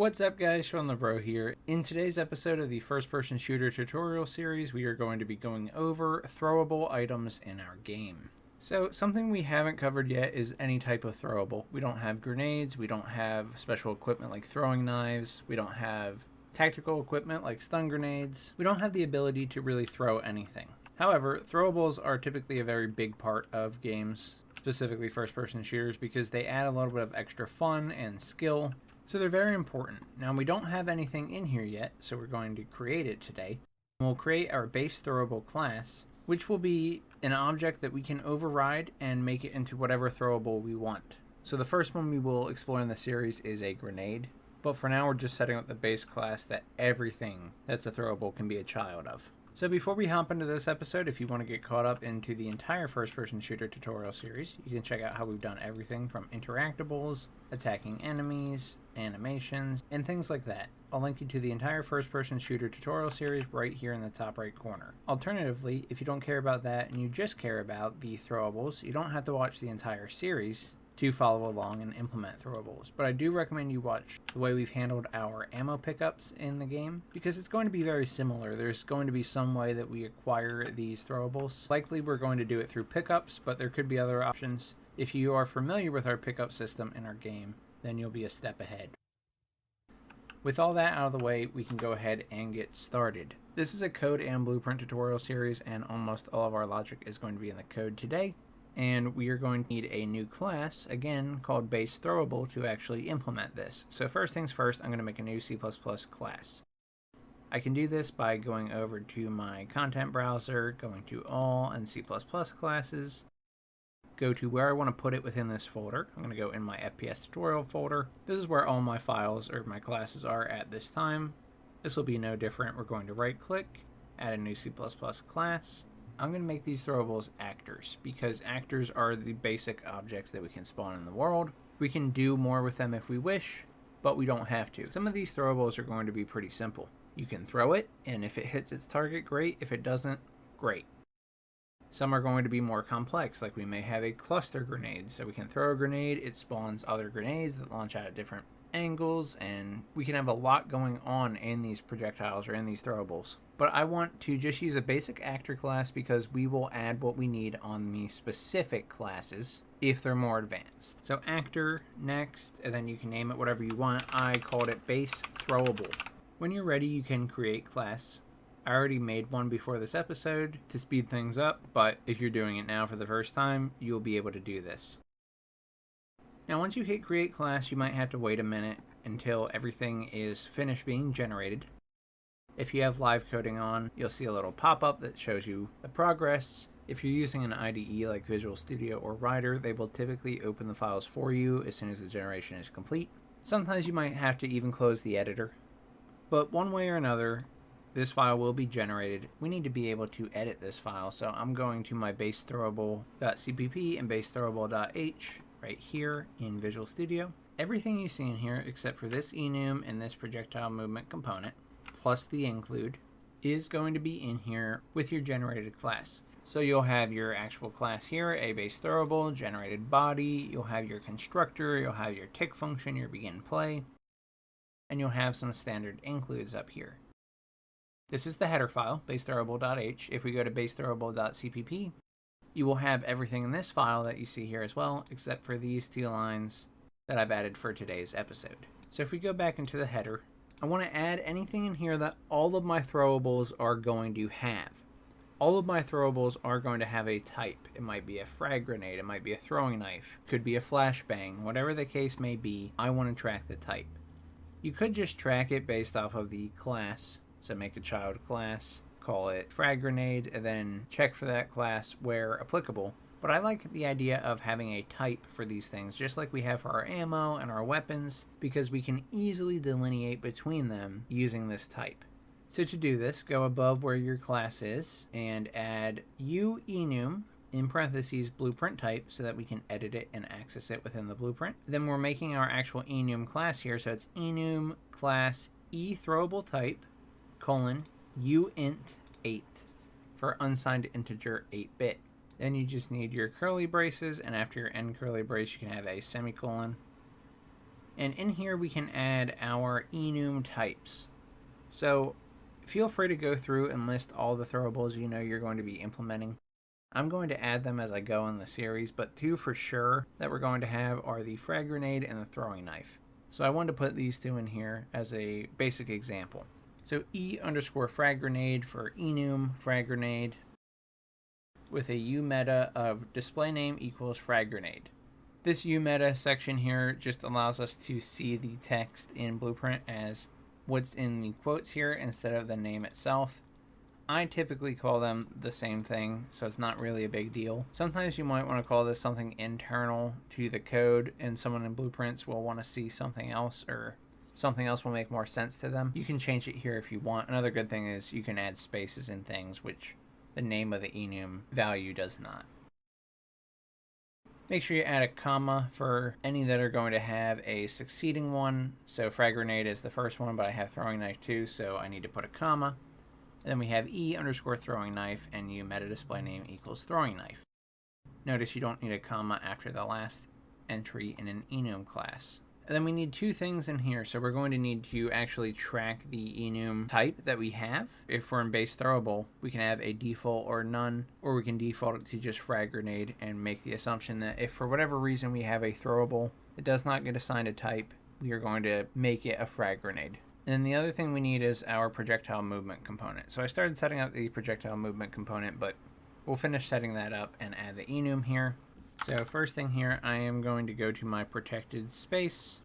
What's up guys, Shawnthebro here. In today's episode of the first-person shooter tutorial series, we are going to be going over throwable items in our game. So something we haven't covered yet is any type of throwable. We don't have grenades, we don't have special equipment like throwing knives, we don't have tactical equipment like stun grenades, we don't have the ability to really throw anything. However, throwables are typically a very big part of games, specifically first-person shooters, because they add a little bit of extra fun and skill. So they're very important. Now we don't have anything in here yet, so we're going to create it today. We'll create our base throwable class, which will be an object that we can override and make it into whatever throwable we want. So the first one we will explore in the series is a grenade, but for now we're just setting up the base class that everything that's a throwable can be a child of. So before we hop into this episode, if you want to get caught up into the entire first-person shooter tutorial series, you can check out how we've done everything from interactables, attacking enemies, animations, and things like that. I'll link you to the entire first-person shooter tutorial series right here in the top right corner. Alternatively, if you don't care about that and you just care about the throwables, you don't have to watch the entire series to follow along and implement throwables. But I do recommend you watch the way we've handled our ammo pickups in the game, because it's going to be very similar. There's going to be some way that we acquire these throwables. Likely we're going to do it through pickups, but there could be other options. If you are familiar with our pickup system in our game, then you'll be a step ahead. With all that out of the way, we can go ahead and get started. This is a code and blueprint tutorial series, and almost all of our logic is going to be in the code today. And we are going to need a new class, again, called base throwable to actually implement this. So first things first, I'm going to make a new C++ class. I can do this by going over to my content browser, going to all and C++ classes, go to where I want to put it within this folder. I'm going to go in my FPS tutorial folder. This is where all my files or my classes are at this time. This will be no different. We're going to right click, add a new C++ class. I'm going to make these throwables actors, because actors are the basic objects that we can spawn in the world. We can do more with them if we wish, but we don't have to. Some of these throwables are going to be pretty simple. You can throw it, and if it hits its target, great. If it doesn't, great. Some are going to be more complex, like we may have a cluster grenade. So we can throw a grenade, it spawns other grenades that launch out at different angles, and we can have a lot going on in these projectiles or in these throwables. But I want to just use a basic actor class because we will add what we need on the specific classes if they're more advanced. So actor, next, and then you can name it whatever you want. I called it base throwable. When you're ready, you can create class. I already made one before this episode to speed things up, but if you're doing it now for the first time, you'll be able to do this. Now once you hit create class, you might have to wait a minute until everything is finished being generated. If you have live coding on, you'll see a little pop-up that shows you the progress. If you're using an IDE like Visual Studio or Rider, they will typically open the files for you as soon as the generation is complete. Sometimes you might have to even close the editor. But one way or another, this file will be generated. We need to be able to edit this file, so I'm going to my base throwable.cpp and base throwable.h right here in Visual Studio. Everything you see in here, except for this enum and this projectile movement component, plus the include, is going to be in here with your generated class. So you'll have your actual class here, a base throwable, generated body, you'll have your constructor, you'll have your tick function, your begin play, and you'll have some standard includes up here. This is the header file, base throwable.h. If we go to base throwable.cpp, you will have everything in this file that you see here as well, except for these two lines that I've added for today's episode. So if we go back into the header, I want to add anything in here that all of my throwables are going to have. All of my throwables are going to have a type. It might be a frag grenade, it might be a throwing knife, could be a flashbang, whatever the case may be, I want to track the type. You could just track it based off of the class, so make a child class, call it frag grenade, and then check for that class where applicable. But I like the idea of having a type for these things, just like we have for our ammo and our weapons, because we can easily delineate between them using this type. So to do this, go above where your class is and add enum in parentheses blueprint type so that we can edit it and access it within the blueprint. Then we're making our actual enum class here, so it's enum class throwable type colon uint 8 for unsigned integer 8-bit. Then you just need your curly braces, and after your end curly brace you can have a semicolon. And in here we can add our enum types. So feel free to go through and list all the throwables you know you're going to be implementing. I'm going to add them as I go in the series, but two for sure that we're going to have are the frag grenade and the throwing knife. So I wanted to put these two in here as a basic example. So E_frag grenade for enum frag grenade with a umeta of display name equals frag grenade. This umeta section here just allows us to see the text in Blueprint as what's in the quotes here instead of the name itself. I typically call them the same thing, so it's not really a big deal. Sometimes you might want to call this something internal to the code, and someone in Blueprints will want to see something else, or something else will make more sense to them. You can change it here if you want. Another good thing is you can add spaces in things, which the name of the enum value does not. Make sure you add a comma for any that are going to have a succeeding one. So frag grenade is the first one, but I have throwing knife too, so I need to put a comma. And then we have E_throwing knife and umeta display name equals throwing knife. Notice you don't need a comma after the last entry in an enum class. And then we need two things in here. So we're going to need to actually track the enum type that we have. If we're in base throwable, we can have a default or none, or we can default it to just frag grenade and make the assumption that if for whatever reason we have a throwable that does not get assigned a type, we are going to make it a frag grenade. And then the other thing we need is our projectile movement component. So I started setting up the projectile movement component, but we'll finish setting that up and add the enum here. So first thing here, I am going to go to my protected space,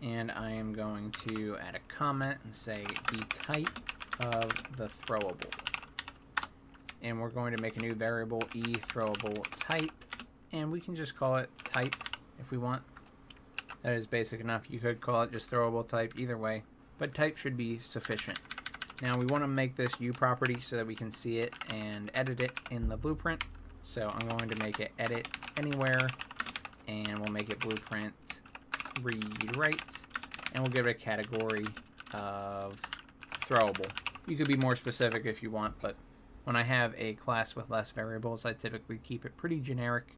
and I am going to add a comment and say the type of the throwable. And we're going to make a new variable eThrowable type, and we can just call it type if we want. That is basic enough. You could call it just throwable type, either way, but type should be sufficient. Now we want to make this U property so that we can see it and edit it in the blueprint. So I'm going to make it edit anywhere, and we'll make it blueprint read write, and we'll give it a category of throwable. You could be more specific if you want, but when I have a class with less variables, I typically keep it pretty generic.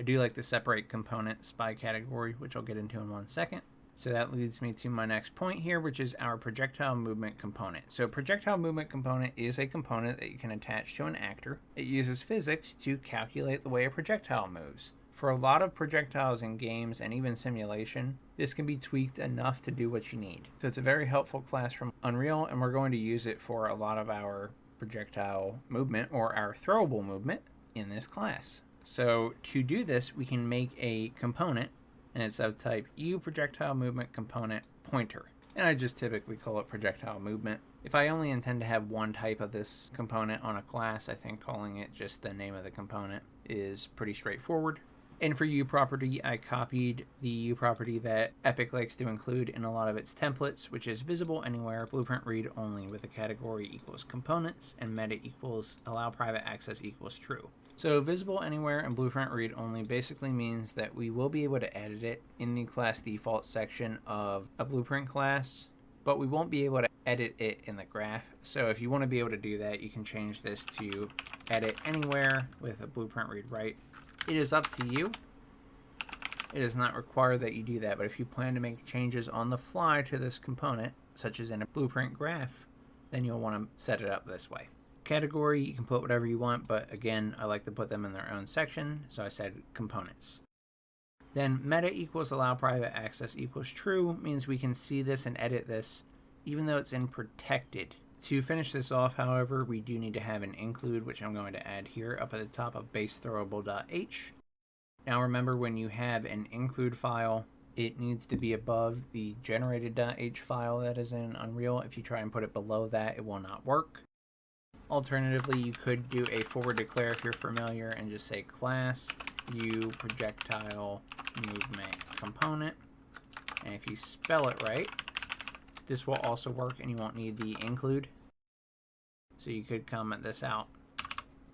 I do like to separate components by category, which I'll get into in 1 second. So that leads me to my next point here, which is our projectile movement component. So projectile movement component is a component that you can attach to an actor. It uses physics to calculate the way a projectile moves. For a lot of projectiles in games and even simulation, this can be tweaked enough to do what you need. So it's a very helpful class from Unreal, and we're going to use it for a lot of our projectile movement or our throwable movement in this class. So to do this, we can make a component, and it's of type uProjectileMovement Component pointer. And I just typically call it projectile movement. If I only intend to have one type of this component on a class, I think calling it just the name of the component is pretty straightforward. And for uProperty, I copied the uProperty that Epic likes to include in a lot of its templates, which is visible anywhere, blueprint read only with a category equals components, and meta equals allow private access equals true. So visible anywhere and blueprint read only basically means that we will be able to edit it in the class default section of a blueprint class, but we won't be able to edit it in the graph. So if you want to be able to do that, you can change this to edit anywhere with a blueprint read write. It is up to you. It is not required that you do that, but if you plan to make changes on the fly to this component, such as in a blueprint graph, then you'll want to set it up this way. Category, you can put whatever you want, but again, I like to put them in their own section, so I said components. Then meta equals allow private access equals true means we can see this and edit this, even though it's in protected. To finish this off, however, we do need to have an include, which I'm going to add here up at the top of baseThrowable.h. Now remember, when you have an include file, it needs to be above the generated.h file that is in Unreal. If you try and put it below that, it will not work. Alternatively, you could do a forward declare if you're familiar and just say class uProjectileMovement Component. And if you spell it right, this will also work, and you won't need the include. So you could comment this out.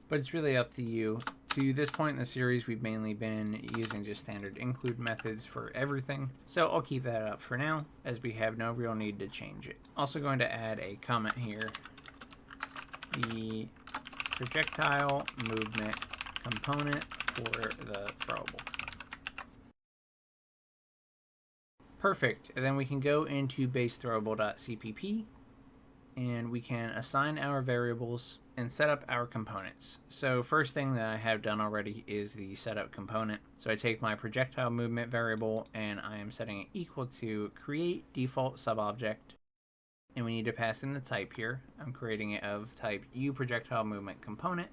But it's really up to you. To this point in the series, we've mainly been using just standard include methods for everything. So I'll keep that up for now, as we have no real need to change it. Also going to add a comment here. The projectile movement component for the throwable. Perfect. And then we can go into base throwable.cpp and we can assign our variables and set up our components. So first thing that I have done already is the setup component. So I take my projectile movement variable and I am setting it equal to create default subobject. And we need to pass in the type here. I'm creating it of type uProjectileMovement Component.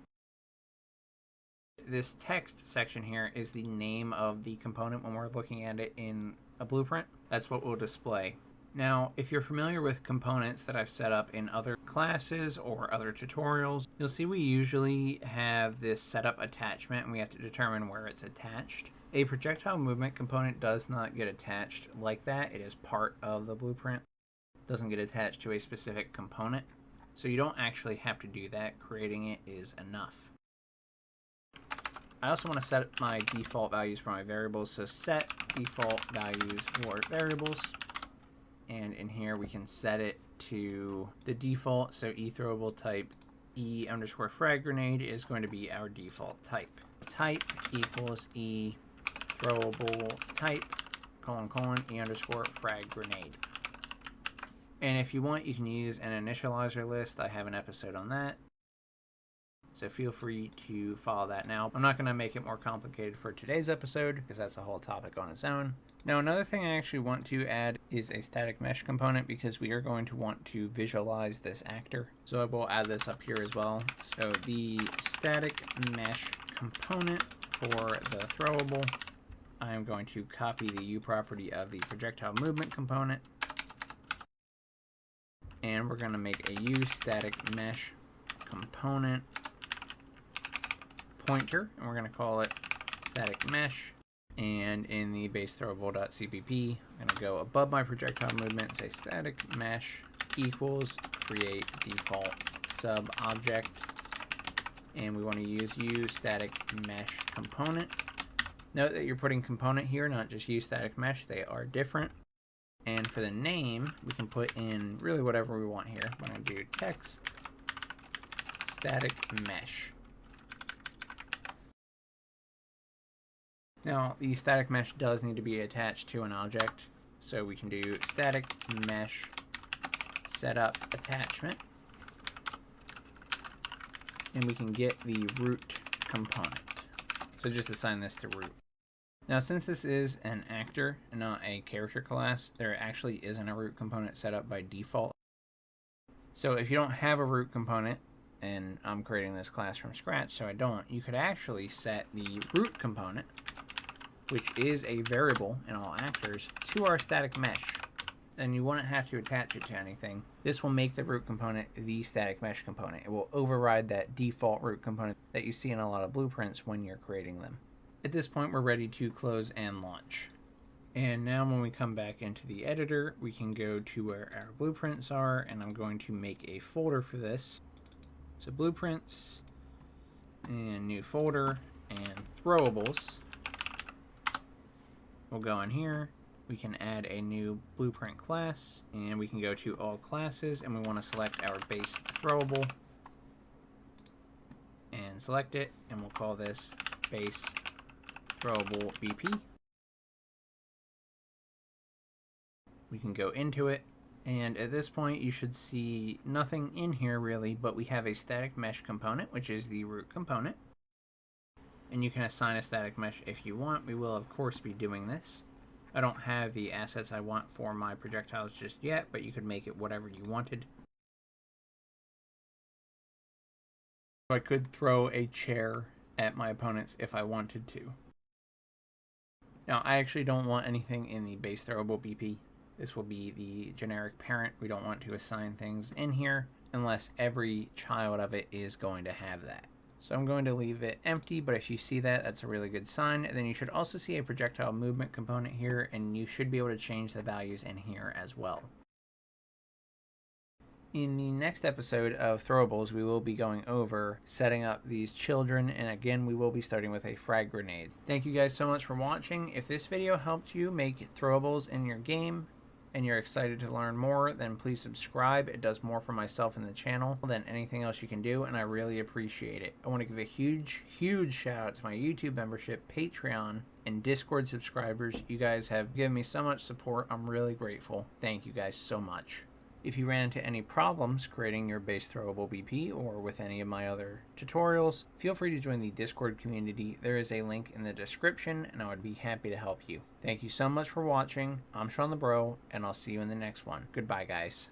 This text section here is the name of the component when we're looking at it in a blueprint. That's what we'll display. Now, if you're familiar with components that I've set up in other classes or other tutorials, you'll see we usually have this setup attachment and we have to determine where it's attached. A projectile movement component does not get attached like that. It is part of the blueprint. It doesn't get attached to a specific component. So you don't actually have to do that. Creating it is enough. I also want to set my default values for my variables. So set default values for variables. And in here we can set it to the default. So ethrowable type e underscore frag grenade is going to be our default type. Type equals e throwable type colon e underscore frag grenade. And if you want, you can use an initializer list. I have an episode on that. So feel free to follow that now. I'm not going to make it more complicated for today's episode because that's a whole topic on its own. Now, another thing I actually want to add is a static mesh component because we are going to want to visualize this actor. So I will add this up here as well. So the static mesh component for the throwable, I am going to copy the U property of the projectile movement component. And we're going to make a U static mesh component pointer, and we're going to call it static mesh. And in the base throwable.cpp, I'm going to go above my projectile movement and say static mesh equals create default sub object. And we want to use U static mesh component. Note that you're putting component here, not just U static mesh. They are different. And for the name, we can put in really whatever we want here. I'm going to do text static mesh. Now, the static mesh does need to be attached to an object, so we can do static mesh setup attachment, and we can get the root component. So just assign this to root. Now, since this is an actor and not a character class, there actually isn't a root component set up by default. So if you don't have a root component, and I'm creating this class from scratch, so I don't, you could actually set the root component, which is a variable in all actors, to our static mesh. And you wouldn't have to attach it to anything. This will make the root component the static mesh component. It will override that default root component that you see in a lot of blueprints when you're creating them. At this point, we're ready to close and launch. And now when we come back into the editor, we can go to where our blueprints are, and I'm going to make a folder for this. So blueprints, and new folder, and throwables. We'll go in here, we can add a new blueprint class, and we can go to all classes, and we want to select our base throwable, and select it, and we'll call this base throwable BP. We can go into it, and at this point you should see nothing in here really, but we have a static mesh component, which is the root component. And you can assign a static mesh if you want. We will of course be doing this. I don't have the assets I want for my projectiles just yet, but you could make it whatever you wanted. I could throw a chair at my opponents if I wanted to. Now, I actually don't want anything in the base throwable BP. This will be the generic parent. We don't want to assign things in here unless every child of it is going to have that. So I'm going to leave it empty, but if you see that, that's a really good sign. And then you should also see a projectile movement component here, and you should be able to change the values in here as well. In the next episode of Throwables, we will be going over setting up these children, and again, we will be starting with a frag grenade. Thank you guys so much for watching. If this video helped you make Throwables in your game, and you're excited to learn more, then please subscribe. It does more for myself and the channel than anything else you can do, and I really appreciate it. I want to give a huge shout out to my YouTube membership, Patreon, and Discord subscribers. You guys have given me so much support. I'm really grateful. Thank you guys so much. If you ran into any problems creating your base throwable BP or with any of my other tutorials, feel free to join the Discord community. There is a link in the description, and I would be happy to help you. Thank you so much for watching. I'm Shawnthebro, and I'll see you in the next one. Goodbye, guys.